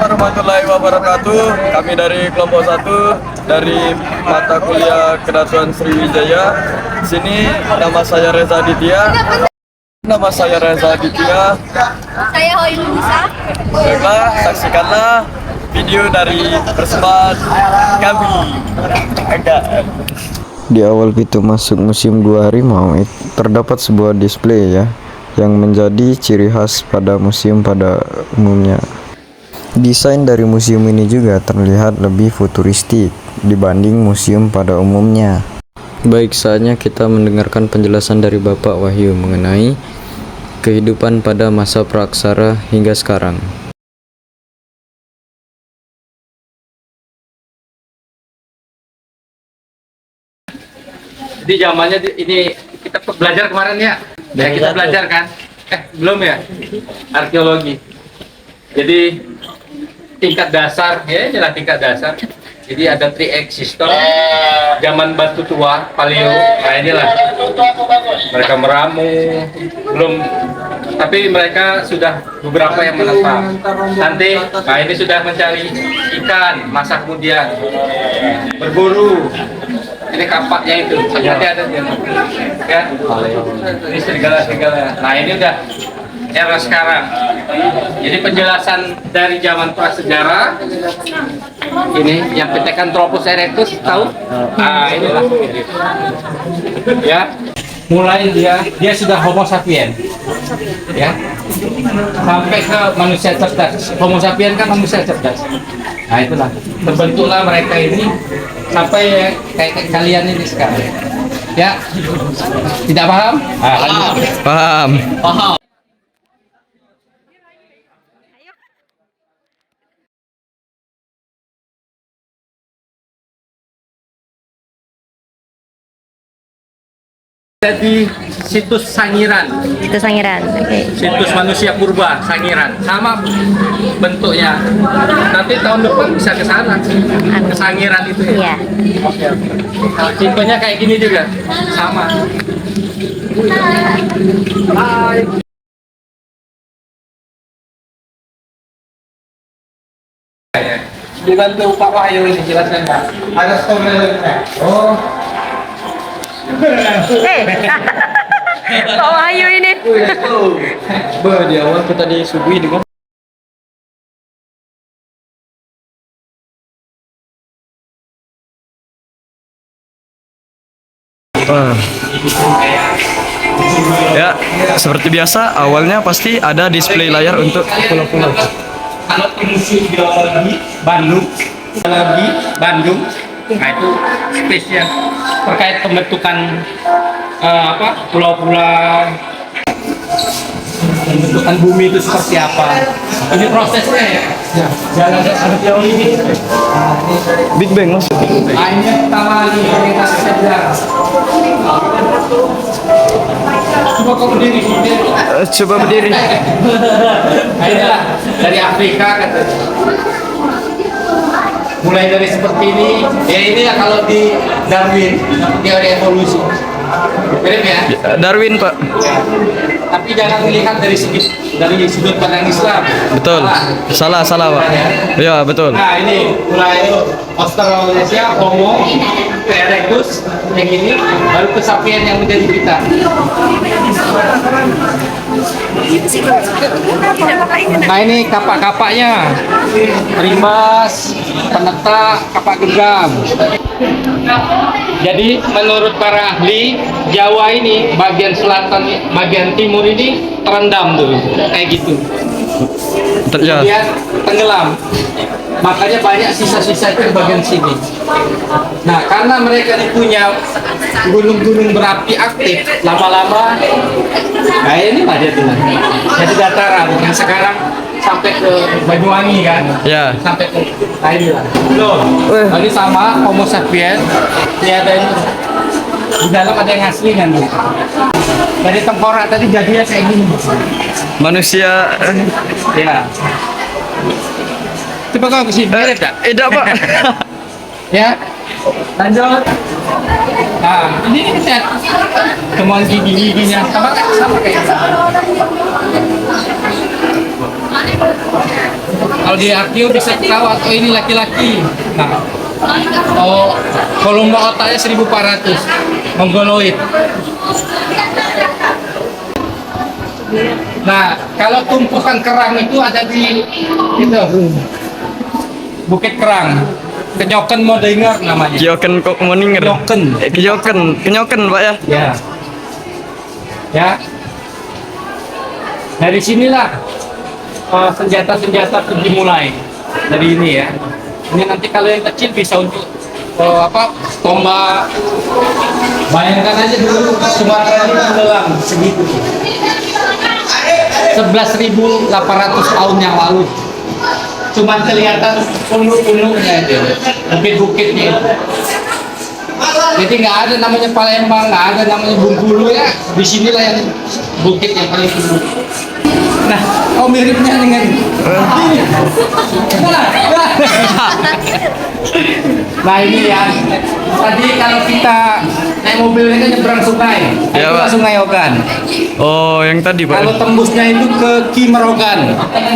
warahmatullahi wabarakatuh. Kami dari kelompok 1 dari mata kuliah Kedatuan Sriwijaya. Sini nama saya Reza Aditya. Saya Hoi Musa. Baiklah, saksikanlah video dari persembahan kami. Di awal pintu masuk Museum Gua Harimau terdapat sebuah display yang menjadi ciri khas pada museum pada umumnya. Desain dari museum ini juga terlihat lebih futuristik dibanding museum pada umumnya. Baik, saatnya kita mendengarkan penjelasan dari Bapak Wahyu mengenai kehidupan pada masa praksara hingga sekarang. Jadi zamannya ini kita belajar kemarin ya. Kita belajar kan? Belum ya? Arkeologi. Jadi tingkat dasar, ya inilah tingkat dasar. Jadi ada triek sistem, zaman batu tua, paleo. Nah inilah mereka meramu, belum, tapi mereka sudah beberapa yang menetap. Nanti, nah ini sudah mencari ikan, masa kemudian berburu. Ini kapaknya itu, nanti ada dia, ya. Ini serigala-serigala. Nah ini udah era sekarang. Jadi penjelasan dari zaman prasejarah ini yang Pithecanthropus erectus, tahu? Ah inilah. Ya, mulai dia sudah Homo sapien, ya, sampai ke manusia cerdas. Homo sapien kan manusia cerdas. Nah itulah terbentuklah mereka ini sampai kayak kalian ini sekarang. Ya, tidak paham? Paham. Di situs Sangiran. Itu Sangiran. Oke. Situs manusia purba Sangiran, sama bentuknya. Nanti tahun depan bisa ke sana, ke Sangiran itu ya. Iya. Tipenya kayak gini juga, sama. Dibantu Pak Wahyu ini jelaskan Pak. Ada storyline. Oh. Pak Wahyu ini. Di awal kita disuguhi dengan ya, seperti biasa awalnya pasti ada display layar untuk pulau-pulau. Kalau museum geologi Bandung, nah itu spesial terkait pembentukan pulau-pulau, pembentukan bumi itu seperti apa. Ini prosesnya ya. Jalan arkeologi. Big Bang maksud. Nah, ini yang pertama nih kita sejarah. Coba kau berdiri. Coba berdiri. Nah, inilah dari Afrika katanya. Mulai dari seperti ini, ya ini ya kalau di Darwin, teori evolusi. Mirip ya? Darwin, Pak. Ya. Tapi jangan melihat dari sudut pandang Islam. Betul. Salah, Pak. Ya, betul. Nah, ini mulai Australasia, Homo erectus yang ini, baru ke sapien yang menjadi kita. Nah, ini kapak-kapaknya. Rimbas, penetak, kapak genggam. Jadi menurut para ahli, Jawa ini bagian selatan, bagian timur ini terendam tuh, kayak gitu. Kemudian tenggelam. Makanya banyak sisa-sisa itu di bagian sini. Nah, karena mereka ini punya gunung-gunung berapi aktif, lama-lama, nah ini lah dia tuh. Jadi dataran yang sekarang sampai ke Banyuwangi kan? Ya. Sampai ke inilah. Loh, ini sama Homo sapiens. Ini ada ini. Di dalam ada yang asli kan? Dari tengkorak tadi jadinya kayak gini. Manusia. Ya. Coba kau kesini, mirip tak? Tidak, Pak. Ya. Lanjut. Nah, ini lihat temuan gigi-giginya sama kayak Kalau di arkeo bisa tahu atau ini laki-laki. Nah, oh, volume otaknya 1400, mongoloid. Nah, kalau tumpukan kerang itu ada di itu Bukit Kerang. Kenyoken mau dengar namanya. Kioken kok mau denger? Kenyoken. Kenyoken Pak ya. Ya. Ya. Dari sinilah senjata-senjata itu dimulai. Dari ini ya. Ini nanti kalau yang kecil bisa untuk tombak. Bayangkan aja dulu Sumatera itu tenggelam segitu. 11.800 tahun yang lalu. Cuma kelihatan punuk-punuknya itu, bukit-bukitnya itu. Jadi nggak ada namanya Palembang, nggak ada namanya Bengkulu ya. Di sinilah yang bukit yang paling punuk. Nah, kau miripnya dengan ini. Nah ini ya. Tadi kalau kita naik mobil ini kan nyebrang sungai, Ya, itu Pak. Sungai Ogan. Oh, yang tadi Pak. Kalau tembusnya itu ke Kimerogan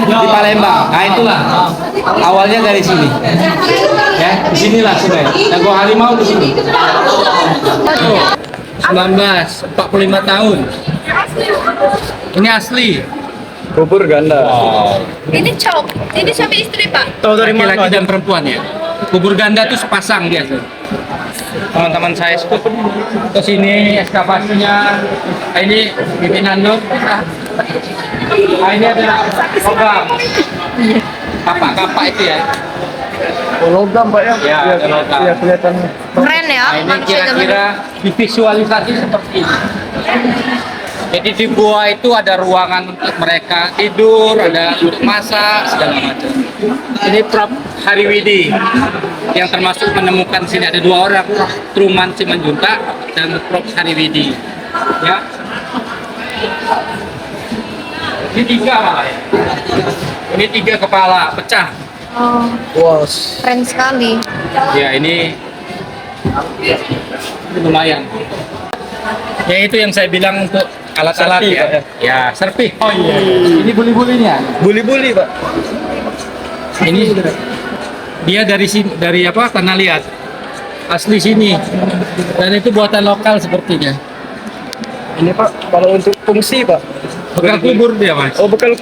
di Palembang. Nah itulah awalnya dari sini. Ya, di sinilah sungai. Dago Harimau di sini. 1945 tahun. Ini asli. Kubur ganda. Ini suami istri Pak. Tahu dari laki-laki dan perempuan ya. Kubur ganda itu sepasang biasa. Teman-teman saya ke sini ekskavasinya. Nah, ini pimpinan Nur. Nah, ini ada logam. Kapak-kapak itu ya. Logam Pak ya. Ya, ada logam. Ya kelihatan. Keren ya Nah, ini manusia zaman kira-kira divisualisasi seperti ini. Jadi di gua itu ada ruangan untuk mereka tidur, ada untuk masak, segala macam. Ini Prof. Hariwidi yang termasuk menemukan sini ada 2 orang, Prof. Truman Simanjuntak dan Prof. Hariwidi. Ya. Ini 3 malah ya. Ini 3 kepala pecah. Oh, Was. keren sekali. Ya ini lumayan. Ya itu yang saya bilang untuk alat-alat Serpi, ya. Pak, ya? Ya, serpi. Oh iya. Ini buli-bulinya. Buli-buli Pak. Ini dia dari apa? Tanah liat. Asli sini. Dan itu buatan lokal sepertinya. Ini Pak, kalau untuk fungsi Pak. Bekal kubur dia, Mas. Oh, bekal.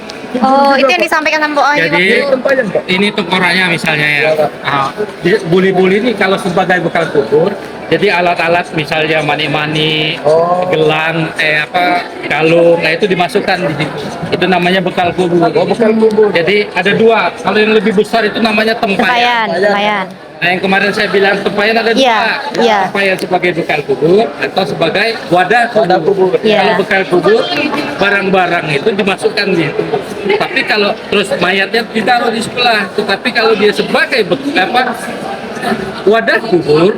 Oh, itu yang disampaikan sama Bu Ayu Jadi waktu Tempayan Pak. ini tengkoraknya misalnya ya. Ya, Pak. Buli-buli ini kalau sebagai bekal kubur, jadi alat-alat misalnya mani-mani, Oh. gelang, kalung, nah itu dimasukkan di situ. Itu namanya bekal kubur. Oh, bekal kubur. Jadi ada 2. Kalau yang lebih besar itu namanya tempayan. tempayan. Nah yang kemarin saya bilang tempayan ada 2. Iya, iya. Tempayan sebagai bekal kubur atau sebagai wadah kubur. Iya. Kalau bekal kubur, barang-barang itu dimasukkan di situ. Tapi kalau terus mayatnya ditaruh di sebelah. Tetapi kalau dia sebagai wadah kubur,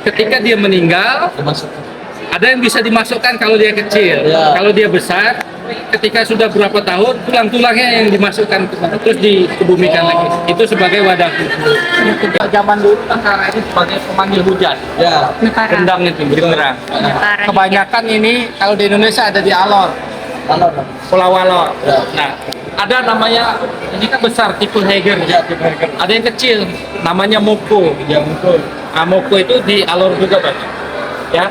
ketika dia meninggal, ada yang bisa dimasukkan kalau dia kecil. Ya. Kalau dia besar, ketika sudah berapa tahun, tulang-tulangnya yang dimasukkan terus dikebumikan lagi. Itu sebagai wadah kubur. Zaman dulu tentara ini sebagai pemanggil hujan. Ya. Kendang itu bergerak. Parah. Kebanyakan ini kalau di Indonesia ada di Alor, Kalau Pak. Pulau Alor. Nah, ada namanya ini kan besar tipe Hager. Ya, tipe Hager. Ada yang kecil, namanya Moko. Ya, betul. Nah, Moko itu di Alor juga banyak. Ya.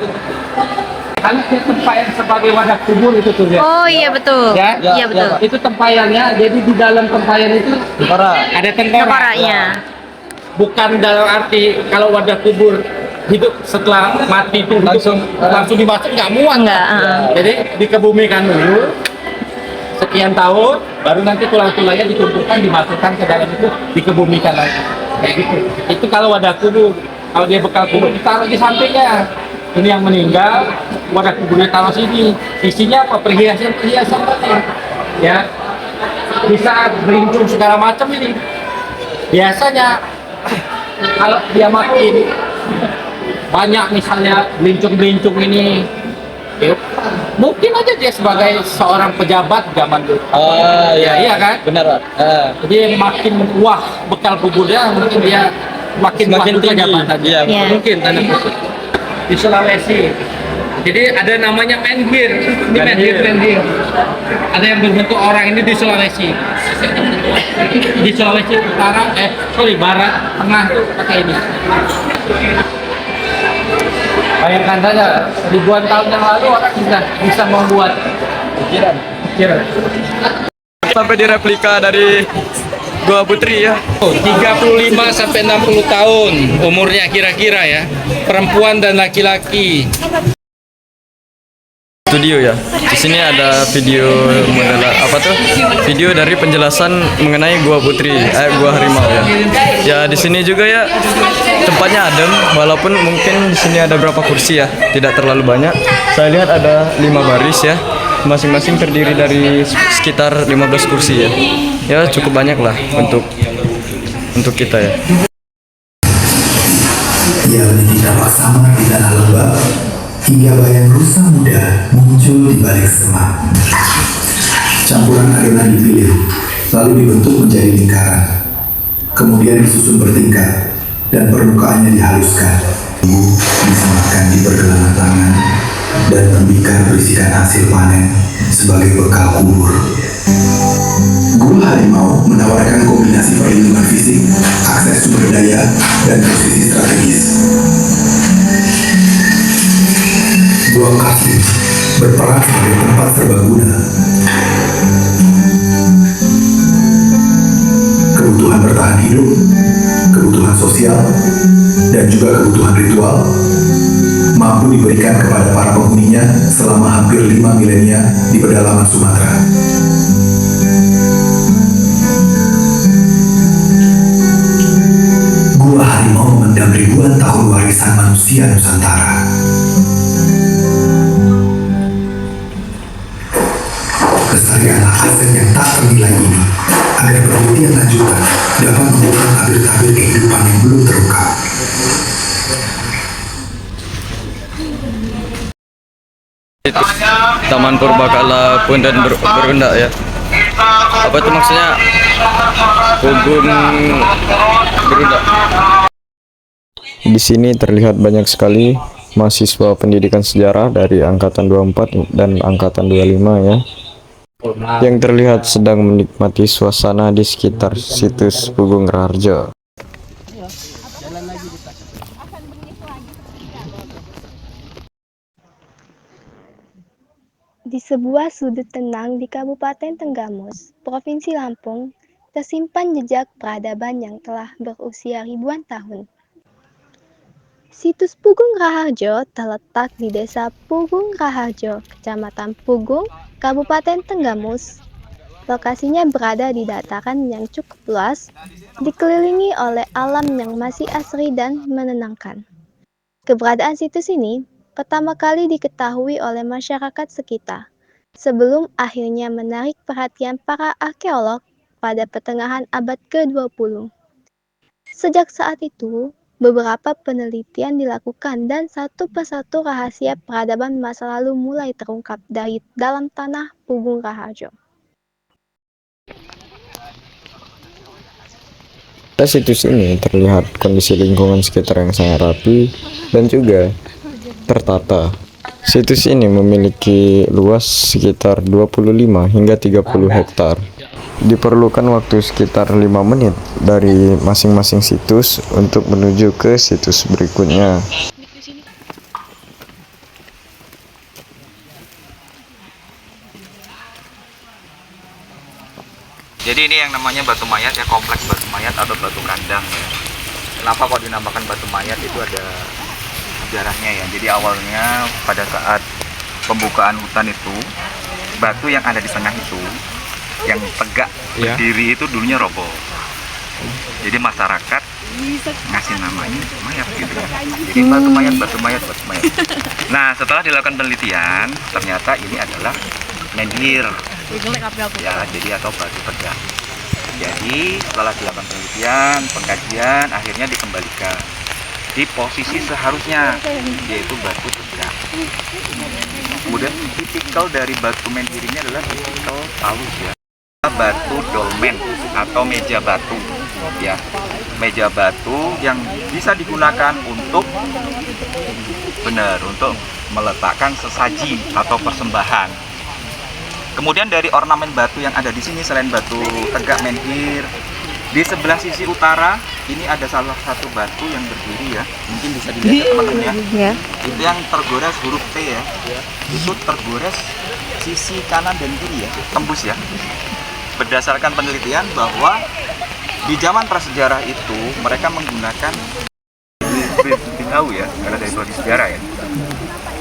Kalau dia tempayan sebagai wadah kubur itu tuh ya. Oh iya betul. Ya? Iya betul. Ya, Pak. Itu tempayannya, jadi di dalam tempayan itu Para. ada tengkorak. Tengkoraknya. Bukan dalam arti kalau wadah kubur hidup setelah mati itu langsung dimasuk nggak muat. Enggak, Jadi dikebumikan dulu sekian tahun, baru nanti tulang-tulangnya dikumpulkan dimasukkan ke dalam itu dikebumikan lagi. Kayak gitu. Itu kalau wadah kubur. Kalau dia bekal kubur ditaruh di sampingnya. Ini yang meninggal, wadah kuburnya taruh sini. Isinya apa? Perhiasan tadi. Ya. Bisa berincung segala macam ini. Biasanya kalau dia makin banyak misalnya belincung-belincung ini, ya, mungkin aja dia sebagai seorang pejabat zaman dulu. Ah, Ya, iya kan? Benar Pak. Jadi makin wah bekal kuburnya, mungkin dia makin Semakin wah juga tinggi. jabatannya. Iya, Iya. Mungkin tanda kutip. Di Sulawesi Jadi ada namanya menhir. Ini menhir. Ada yang berbentuk orang ini di Sulawesi. Di Sulawesi Utara, Barat, Tengah tuh pakai ini. Bayangkan saja, ribuan tahun yang lalu orang bisa membuat ukiran. Sampai di replika dari Gua Putri ya. 35 sampai 60 tahun umurnya kira-kira ya. Perempuan dan laki-laki. Studio ya. Di sini ada video model apa tuh? Video dari penjelasan mengenai Gua Putri, Gua Harimau ya. Ya di sini juga ya tempatnya adem, walaupun mungkin di sini ada berapa kursi ya, tidak terlalu banyak. Saya lihat ada 5 baris ya. Masing-masing terdiri dari sekitar 15 kursi ya. Ya cukup banyak lah untuk kita ya. Ia meniti tapak sama di tanah lembab, hingga bayang rusa muda muncul di balik semak. Campuran adonan dipilih, lalu dibentuk menjadi lingkaran. Kemudian disusun bertingkat, dan permukaannya dihaluskan. Disematkan di pergelangan tangan, dan tembikar berisikan hasil panen sebagai bekal kubur. Gua Harimau menawarkan kombinasi perlindungan fisik, akses sumber daya, dan posisi strategis. Gua Kaslim berperan sebagai tempat serbaguna. Kebutuhan bertahan hidup, kebutuhan sosial, dan juga kebutuhan ritual mampu diberikan kepada para penghuninya selama hampir 5 milenia di pedalaman Sumatera. Gua Harimau memendam ribuan tahun warisan manusia Nusantara. Kelestarianlah aset yang tak ternilai ini, agar penelitian lanjutan dapat membuka tabir-tabir kehidupan yang belum terungkap. Itu Taman Purbakala Pundan Berundak ya. Apa itu maksudnya? Pugun Berundak. Di sini terlihat banyak sekali mahasiswa pendidikan sejarah dari angkatan 24 dan angkatan 25 ya, yang terlihat sedang menikmati suasana di sekitar situs Pugung Raharjo. Di sebuah sudut tenang di Kabupaten Tenggamus, Provinsi Lampung, tersimpan jejak peradaban yang telah berusia ribuan tahun. Situs Pugung Raharjo terletak di Desa Pugung Raharjo, Kecamatan Pugung, Kabupaten Tenggamus. Lokasinya berada di dataran yang cukup luas, dikelilingi oleh alam yang masih asri dan menenangkan. Keberadaan situs ini pertama kali diketahui oleh masyarakat sekitar, sebelum akhirnya menarik perhatian para arkeolog pada pertengahan abad ke-20. Sejak saat itu, beberapa penelitian dilakukan dan satu persatu rahasia peradaban masa lalu mulai terungkap dari dalam tanah Pugung Raharjo. Pada situs ini terlihat kondisi lingkungan sekitar yang sangat rapi dan juga tertata. Situs ini memiliki luas sekitar 25 hingga 30 hektar. Diperlukan waktu sekitar 5 menit dari masing-masing situs untuk menuju ke situs berikutnya. Jadi ini yang namanya batu mayat ya, kompleks batu mayat atau batu kandang ya. Kenapa kok dinamakan batu mayat? Itu ada sejarahnya ya. Jadi awalnya pada saat pembukaan hutan itu, batu yang ada di tengah itu, yang tegak berdiri itu dulunya roboh. Jadi masyarakat ngasih namanya mayat gitu. Jadi batu mayat, batu mayat, batu mayat. Nah setelah dilakukan penelitian, ternyata ini adalah menhir. Ya, jadi atau batu tegak. Jadi setelah dilakukan penelitian, pengkajian, akhirnya dikembalikan di posisi seharusnya, yaitu batu tegak. Kemudian tipikal dari batu menhir ini adalah tipikal talus ya, batu dolmen atau meja batu. ya, meja batu yang bisa digunakan untuk untuk meletakkan sesaji atau persembahan. Kemudian dari ornamen batu yang ada di sini, selain batu tegak menhir, di sebelah sisi utara ini ada salah satu batu yang berdiri ya, mungkin bisa dilihat ya, teman-teman ya. Ya. Itu yang tergores huruf T ya, itu tergores sisi kanan dan kiri ya, tembus ya. Berdasarkan penelitian bahwa di zaman prasejarah itu mereka menggunakan tahu ya, karena dari sejarah ya.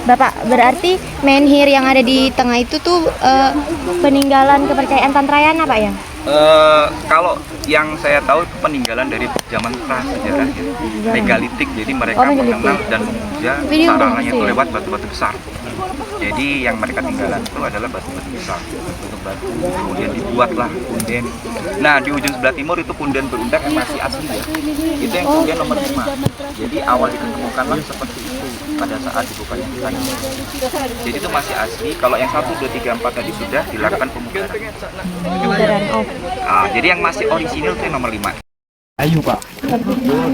Bapak, berarti menhir yang ada di tengah itu tuh peninggalan kepercayaan Tantrayana, Pak ya? Kalau yang saya tahu itu peninggalan dari zaman prasejarah ya, megalitik. Jadi mereka mengenal dan memuja sarananya itu lewat batu-batu besar. Jadi yang mereka tinggalan itu adalah batu-batu besar, untuk batu. Kemudian dibuatlah punden. Nah, di ujung sebelah timur itu punden berundak yang masih asli ya. Itu yang kemudian nomor 5. Jadi awal ditemukanlah seperti itu pada saat dibukanya hutan. Jadi itu masih asli. Kalau yang 1, 2, 3, 4 tadi sudah dilakukan pemugaran. Nah, jadi yang masih orisinil itu yang nomor 5. Ayu Pak.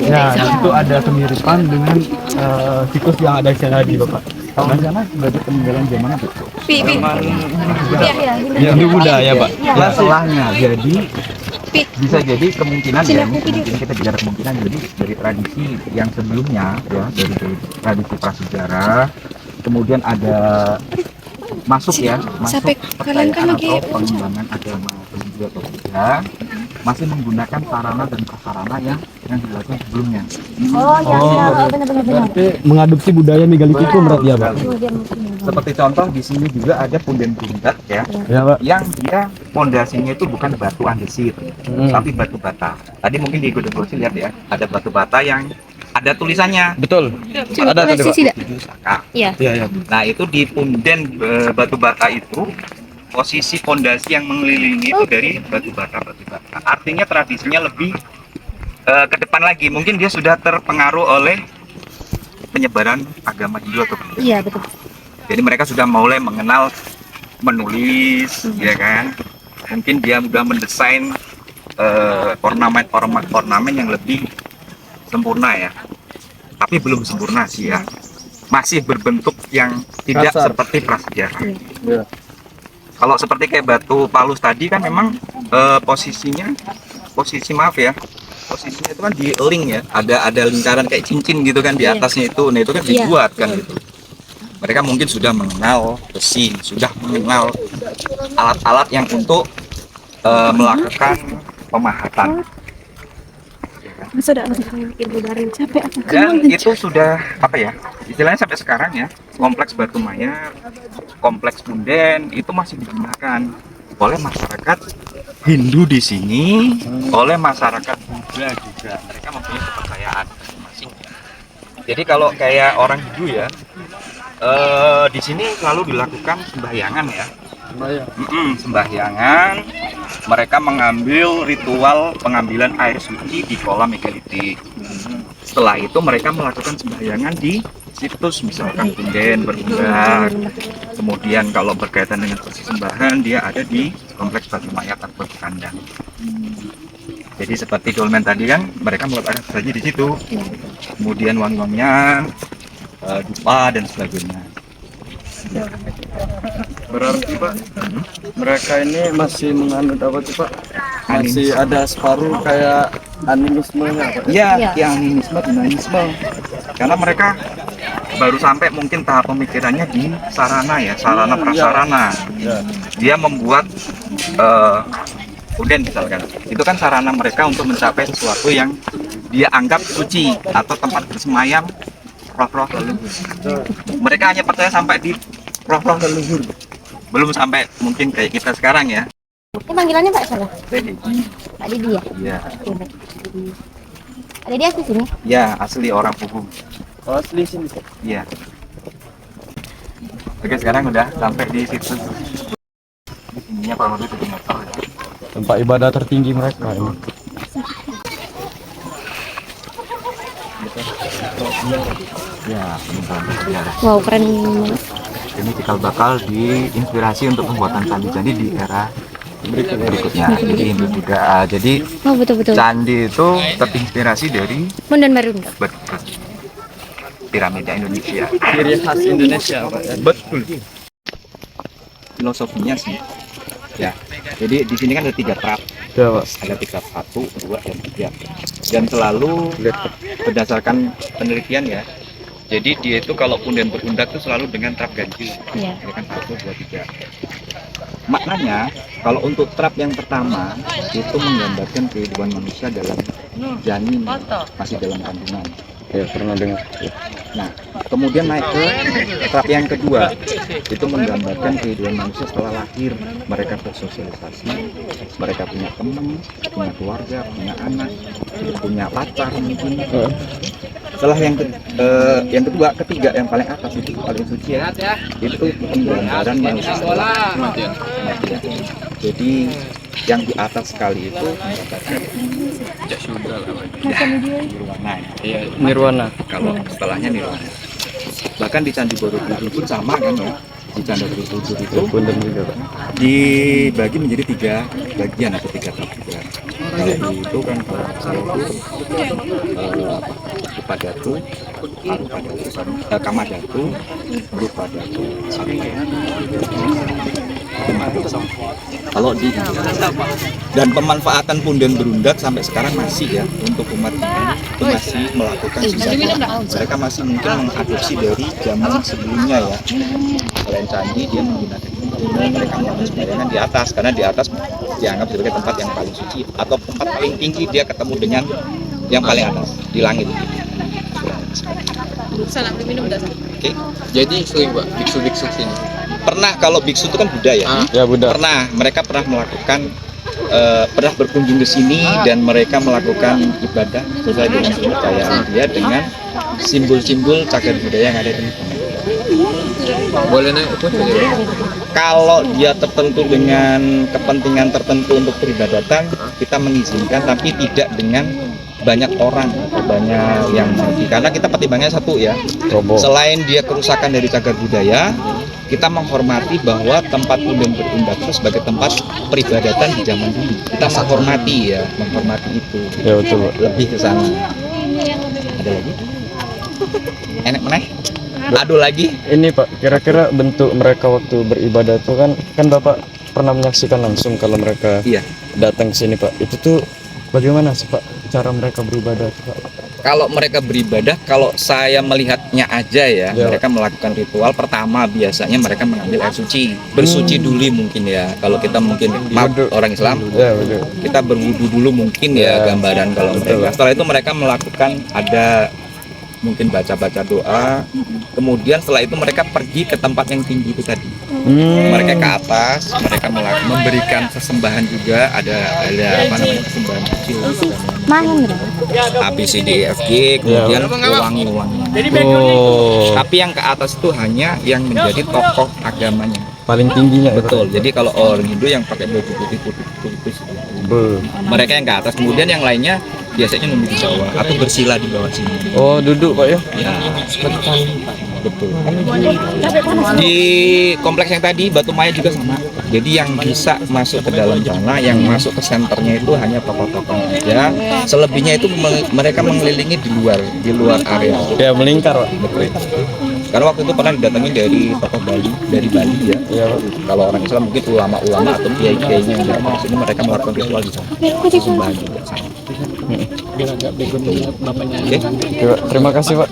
Ya, di situ ada kemiripan dengan situs yang ada di sana di Bapak. Kalau di sana sebagai peninggalan zaman apa? Hindu Buddha ya Pak. Ya, setelahnya. Jadi bisa jadi kemungkinan ya, mungkin kita bicara kemungkinan jadi dari tradisi yang sebelumnya ya, dari tradisi prasejarah, kemudian ada masuk kepercayaan atau pengembangan agama Hindu atau Buddha, masih menggunakan sarana dan prasarana yang dilakukan sebelumnya. Benar-benar. Berarti mengadopsi budaya megalitikum berarti ya Pak. Seperti contoh di sini juga ada punden pundak ya, Pak, yang dia pondasinya itu bukan batu andesit, tapi batu bata. Tadi mungkin di Gunung Gosi lihat ya, ada batu bata yang ada tulisannya. Betul. Ada tadi Pak. Iya. Nah, itu di punden batu bata itu posisi pondasi yang mengelilingi itu dari batu bata. Artinya tradisinya lebih ke depan lagi. Mungkin dia sudah terpengaruh oleh penyebaran agama Hindu atau Buddha. Iya, betul. Jadi mereka sudah mulai mengenal menulis, ya kan? Mungkin dia sudah mendesain ornamen yang lebih sempurna ya. Tapi belum sempurna sih ya. Masih berbentuk yang tidak seperti prasejarah. Kalau seperti kayak batu palus tadi kan memang posisinya itu kan di link ya, ada lingkaran kayak cincin gitu kan di atasnya itu. Nah, itu kan dibuat kan gitu. Mereka mungkin sudah mengenal besi, sudah mengenal alat-alat yang untuk melakukan pemahatan. Dan itu sudah istilahnya sampai sekarang ya, kompleks Batu Mayat, kompleks Punden itu masih digunakan oleh masyarakat Hindu di sini, oleh masyarakat Buddha juga. Mereka mempunyai kepercayaan masing-masing. Jadi kalau kayak orang Hindu ya, di sini selalu dilakukan sembahyangan ya. Sembahyangan, mereka mengambil ritual pengambilan air suci di kolam megalitik. Setelah itu mereka melakukan sembahyangan di situs, misalkan punden, berundak. Kemudian kalau berkaitan dengan persembahan, dia ada di kompleks Batu Mayat atau Batu Kandang. Jadi seperti dolmen tadi kan, mereka melakukan saja di situ. Kemudian wangi-wangian, dupa dan sebagainya. Berarti Pak, mereka ini masih menganut apa sih Pak? Masih ada separuh kayak animismenya Pak? Iya, yang animisme, humanisme. Karena mereka baru sampai mungkin tahap pemikirannya di sarana ya, sarana prasarana. Dia membuat punden misalkan. Itu kan sarana mereka untuk mencapai sesuatu yang dia anggap suci atau tempat bersemayam roh-roh leluhur. Mereka hanya percaya sampai di roh-roh leluhur, belum sampai mungkin kayak kita sekarang ya. Ini panggilannya Pak siapa? Pak Didi ya? Iya. Ada dia asli sini? Ya, asli orang Pugu. Oh, asli sini. Iya. Oke, sekarang udah sampai di situ. Ininya kurang lebih 7 meter ya. Tempat ibadah tertinggi mereka ini. Ya, ini Wow, keren banget. ini cikal bakal diinspirasi untuk pembuatan candi-candi di era berikutnya. Jadi Hindu-Buddha. Jadi Oh betul-betul. candi itu terinspirasi dari Mundan Marunda. betul piramida Indonesia. Ciri khas Indonesia Pak ya. Betul. Filosofinya sih. Ya. Jadi di sini kan ada 3 trap. Ya, Pak. Ada 3, 1, 2, dan 3. Dan selalu berdasarkan penelitian ya. Jadi dia itu kalau punden berundak itu selalu dengan trap ganjil. Iya. Ya kan 1, 2, 3. Maknanya kalau untuk trap yang pertama itu menggambarkan kehidupan manusia dalam janin, masih dalam kandungan. Ya, pernah dengar. Nah, kemudian naik ke trap yang kedua, itu menggambarkan kehidupan manusia setelah lahir. Mereka bersosialisasi, mereka punya teman, punya keluarga, punya anak, punya pacar mungkin. Setelah yang kedua, ketiga, yang paling atas itu paling suci ya, itu penggambaran manusia setelah kematian. Jadi yang di atas sekali itu menggambarkan nirwana. Iya, nirwana. Kalau setelahnya nirwana. Bahkan di Candi Borobudur pun sama kan ya. Di Candi Borobudur itu Punden juga, Pak. dibagi menjadi 3 bagian atau 3 tahap juga. Kalau itu kan kalau itu Upadatu, Arupadatu, Kamadatu, Rupadatu, kalau di dan pemanfaatan punden berundak sampai sekarang masih ya untuk umat ini itu masih melakukan sisanya. Mereka masih mungkin mengadopsi dari zaman sebelumnya ya. Selain candi dia menggunakan mereka melakukan sembahyangan di atas karena di atas dianggap sebagai tempat yang paling suci atau tempat paling tinggi dia ketemu dengan yang paling atas di langit. Oke. Jadi sering Pak, biksu-biksu sini. Pernah kalau biksu itu kan Buddha ya. Ya, Buddha. Mereka pernah melakukan pernah berkunjung ke sini dan mereka melakukan ibadah sesuai dengan kepercayaan dia dengan simbol-simbol cagar budaya yang ada di sana. Boleh naik ikut ya? Kalau dia tertentu dengan kepentingan tertentu untuk peribadatan, kita mengizinkan, tapi tidak dengan banyak orang atau banyak yang mati. Karena kita pertimbangannya satu ya, selain dia kerusakan dari cagar budaya, kita menghormati bahwa tempat punden berundak itu sebagai tempat peribadatan di zaman dulu. Kita menghormati ya, menghormati itu. Ya betul, Pak. Lebih ke sana. Ada lagi? Enak meneh? Aduh lagi? Ini Pak, kira-kira bentuk mereka waktu beribadah itu kan Bapak pernah menyaksikan langsung kalau mereka Iya. datang ke sini Pak. Itu tuh bagaimana sih Pak cara mereka beribadah tuh, Pak? Kalau mereka beribadah, kalau saya melihatnya aja ya, mereka melakukan ritual pertama biasanya mereka mengambil air suci, bersuci dulu mungkin ya. Kalau kita mungkin orang Islam, Ya, betul. kita berwudu dulu mungkin ya gambaran kalau mereka. Setelah itu mereka melakukan ada mungkin baca-baca doa. Kemudian setelah itu mereka pergi ke tempat yang tinggi itu tadi. Mereka ke atas, mereka memberikan sesembahan juga, ada apa namanya sesembahan kecil. Mahal nggak? A B C D E F G, kemudian ulangi. Oh, Tapi yang ke atas itu hanya yang menjadi tokoh agamanya. paling tingginya ya, Pak? Betul. Jadi kalau orang Hindu yang pakai baju putih. Mereka yang ke atas, kemudian yang lainnya biasanya nunggu di bawah atau bersila di bawah sini. Oh, duduk Pak ya? Ya, betul. Di kompleks yang tadi Batu Maya juga sama. Jadi yang bisa masuk ke dalam sana, yang masuk ke senternya itu hanya tokoh-tokoh aja. Selebihnya itu mereka mengelilingi di luar area. Ya, melingkar Pak. Betul. Karena waktu itu pernah didatangi dari tokoh Bali, dari Bali ya. Iya, Pak. Kalau orang Islam mungkin ulama-ulama atau kiai-kiainya yang datang ke sini, mereka melakukan ritual di sana. Sembahan juga sama. Oke. Oke, Pak. Terima kasih Pak.